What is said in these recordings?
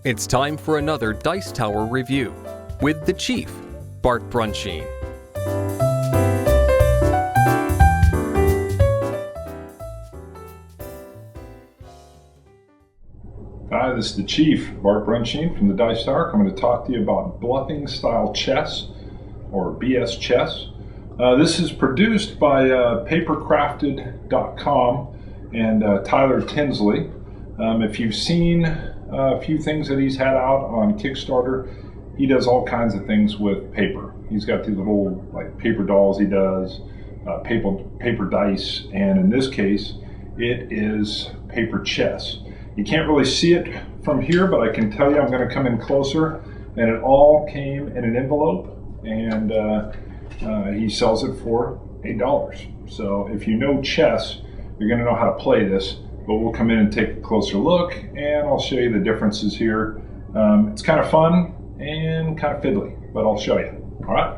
It's time for another Dice Tower review with the Chief, Bart Brunsheen. Hi, this is the Chief, Bart Brunsheen from the Dice Tower. I'm going to talk to you about bluffing style chess, or BS chess. This is produced by papercrafted.com and Tyler Tinsley. If you've seen a few things that he's had out on Kickstarter, he does all kinds of things with paper. He's got these little paper dolls he does, paper dice, and in this case, it is paper chess. You can't really see it from here, but I can tell you I'm going to come in closer, and it all came in an envelope, and he sells it for $8. So if you know chess, you're going to know how to play this, but we'll come in and take a closer look, and I'll show you the differences here. It's kind of fun and kind of fiddly, but I'll show you. All right?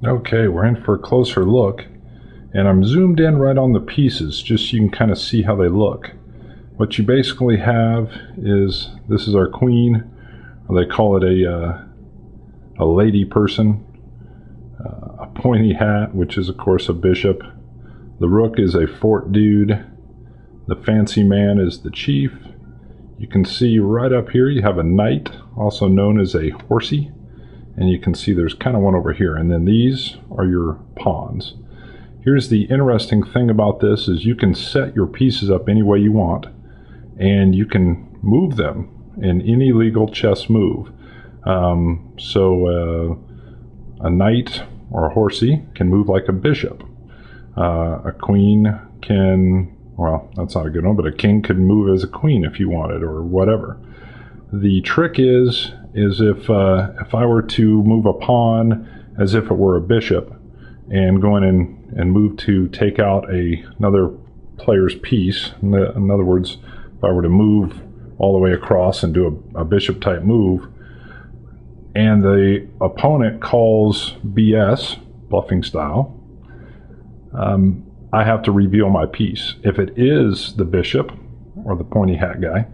Okay, we're in for a closer look, and I'm zoomed in right on the pieces just so you can kind of see how they look. What you basically have is, this is our queen, or they call it a lady person, a pointy hat, which is of course a bishop. The rook is a fort dude. The fancy man is the chief. You can see right up here you have a knight, also known as a horsey, and you can see there's kind of one over here, and then these are your pawns. Here's the interesting thing about this is you can set your pieces up any way you want, and you can move them in any legal chess move. So a knight or a horsey can move like a bishop. A queen can, well, that's not a good one, but a king could move as a queen if you wanted, or whatever. The trick is if I were to move a pawn as if it were a bishop and go in and move to take out another player's piece, in other words, if I were to move all the way across and do a bishop type move, and the opponent calls BS, bluffing style, I have to reveal my piece. If it is the bishop, or the pointy hat guy,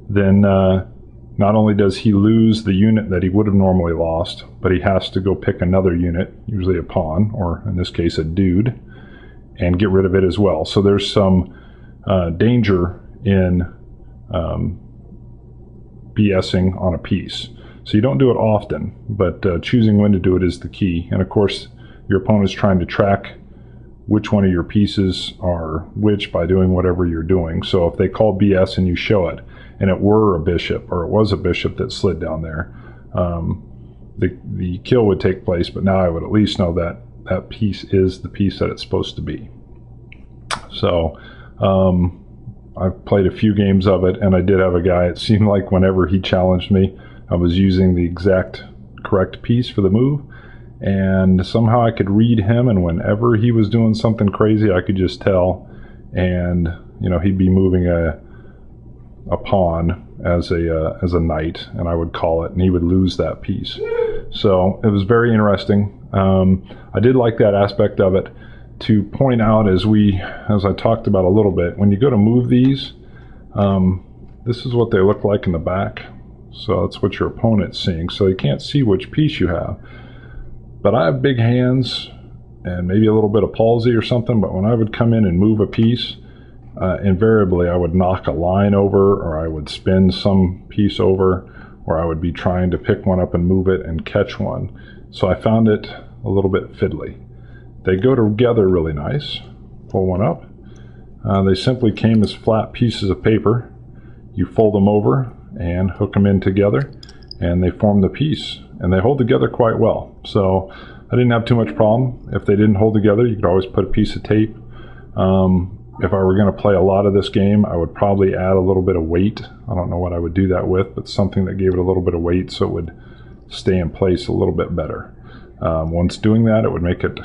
then not only does he lose the unit that he would have normally lost, but he has to go pick another unit, usually a pawn, or in this case a dude, and get rid of it as well. So there's some danger in BSing on a piece. So you don't do it often, but choosing when to do it is the key. And of course, your opponent's trying to track which one of your pieces are which by doing whatever you're doing. So if they call BS and you show it, and it were a bishop, or it was a bishop that slid down there, the kill would take place, but now I would at least know that that piece is the piece that it's supposed to be. So I've played a few games of it, and I did have a guy, it seemed like whenever he challenged me, I was using the exact correct piece for the move, and somehow I could read him, and whenever he was doing something crazy, I could just tell, and he'd be moving a pawn as a knight, and I would call it, and he would lose that piece. So it was very interesting. I did like that aspect of it. To point out, as I talked about a little bit, when you go to move these, this is what they look like in the back. So that's what your opponent's seeing. So you can't see which piece you have. But I have big hands and maybe a little bit of palsy or something, but when I would come in and move a piece, invariably I would knock a line over, or I would spin some piece over, or I would be trying to pick one up and move it and catch one. So I found it a little bit fiddly. They go together really nice. Pull one up. They simply came as flat pieces of paper. You fold them over and hook them in together, and they form the piece, and they hold together quite well. So I didn't have too much problem. If they didn't hold together, you could always put a piece of tape. If I were going to play a lot of this game, I would probably add a little bit of weight. I don't know what I would do that with, but something that gave it a little bit of weight so it would stay in place a little bit better. Once doing that, it would make it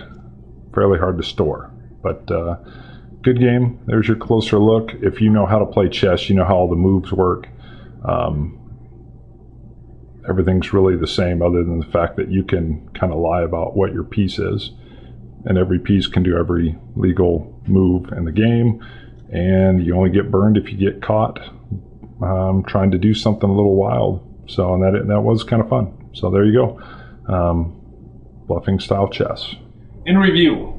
fairly hard to store. But good game. There's your closer look. If you know how to play chess, you know how all the moves work. Everything's really the same, other than the fact that you can kind of lie about what your piece is, and every piece can do every legal move in the game, and you only get burned if you get caught trying to do something a little wild. So, and that was kind of fun. So there you go. Bluffing style chess. In review,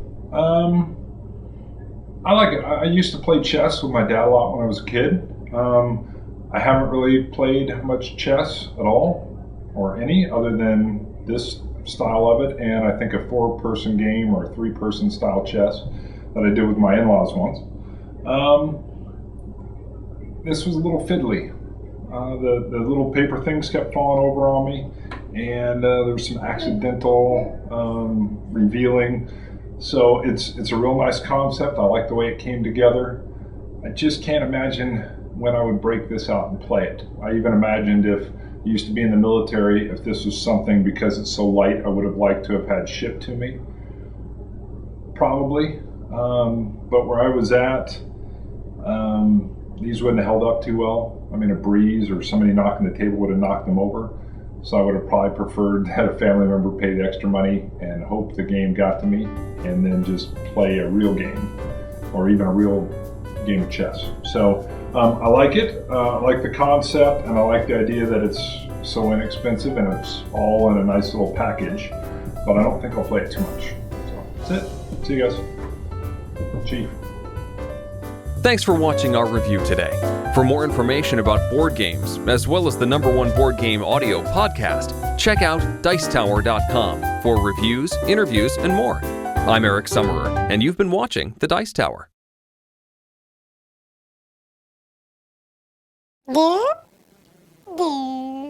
I like it. I used to play chess with my dad a lot when I was a kid. I haven't really played much chess at all, or any, other than this style of it, and I think a 4-person game or a 3-person style chess that I did with my in-laws once. This was a little fiddly. The little paper things kept falling over on me, and there was some accidental revealing. So it's a real nice concept. I like the way it came together. I just can't imagine when I would break this out and play it. I even imagined if I used to be in the military, if this was something, because it's so light, I would have liked to have had shipped to me. Probably. But where I was at, these wouldn't have held up too well. I mean, a breeze or somebody knocking the table would have knocked them over. So I would have probably preferred that a family member pay the extra money and hope the game got to me, and then just play a real game, or even a real game of chess. So I like it. I like the concept, and I like the idea that it's so inexpensive and it's all in a nice little package. But I don't think I'll play it too much. So that's it. See you guys. Chief. Thanks for watching our review today. For more information about board games, as well as the #1 board game audio podcast, check out Dicetower.com for reviews, interviews, and more. I'm Eric Summerer, and you've been watching The Dice Tower. Do, do.